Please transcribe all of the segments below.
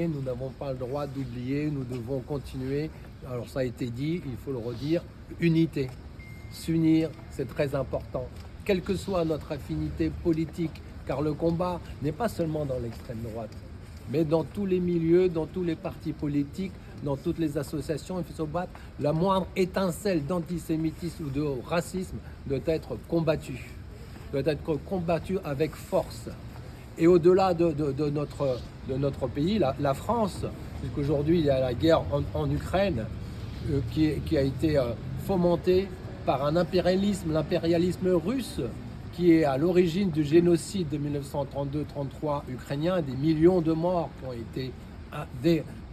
Nous n'avons pas le droit d'oublier, nous devons continuer. Alors ça a été dit, il faut le redire, unité. S'unir, c'est très important. Quelle que soit notre affinité politique, car le combat n'est pas seulement dans l'extrême droite, mais dans tous les milieux, dans tous les partis politiques, dans toutes les associations, il faut se battre. La moindre étincelle d'antisémitisme ou de racisme doit être combattue avec force. Et au-delà de notre pays, la France, puisqu'aujourd'hui il y a la guerre en Ukraine qui a été fomentée par un impérialisme, l'impérialisme russe, qui est à l'origine du génocide de 1932-33 ukrainien, des millions de morts qui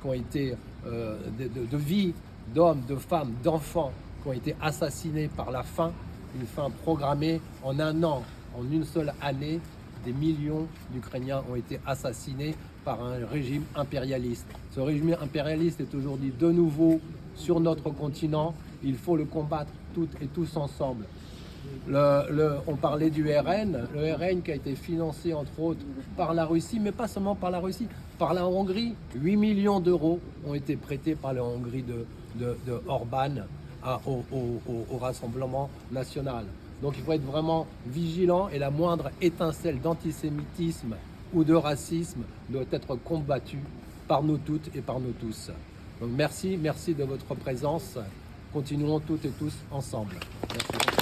ont été de vies d'hommes, de femmes, d'enfants qui ont été assassinés par la faim, une faim programmée en un an, en une seule année. Des millions d'Ukrainiens ont été assassinés par un régime impérialiste. Ce régime impérialiste est aujourd'hui de nouveau sur notre continent. Il faut le combattre toutes et tous ensemble. On parlait du RN, le RN qui a été financé entre autres par la Russie, mais pas seulement par la Russie, par la Hongrie. 8 millions d'euros ont été prêtés par la Hongrie de Orban au Rassemblement national. Donc il faut être vraiment vigilant et la moindre étincelle d'antisémitisme ou de racisme doit être combattue par nous toutes et par nous tous. Donc merci de votre présence. Continuons toutes et tous ensemble. Merci.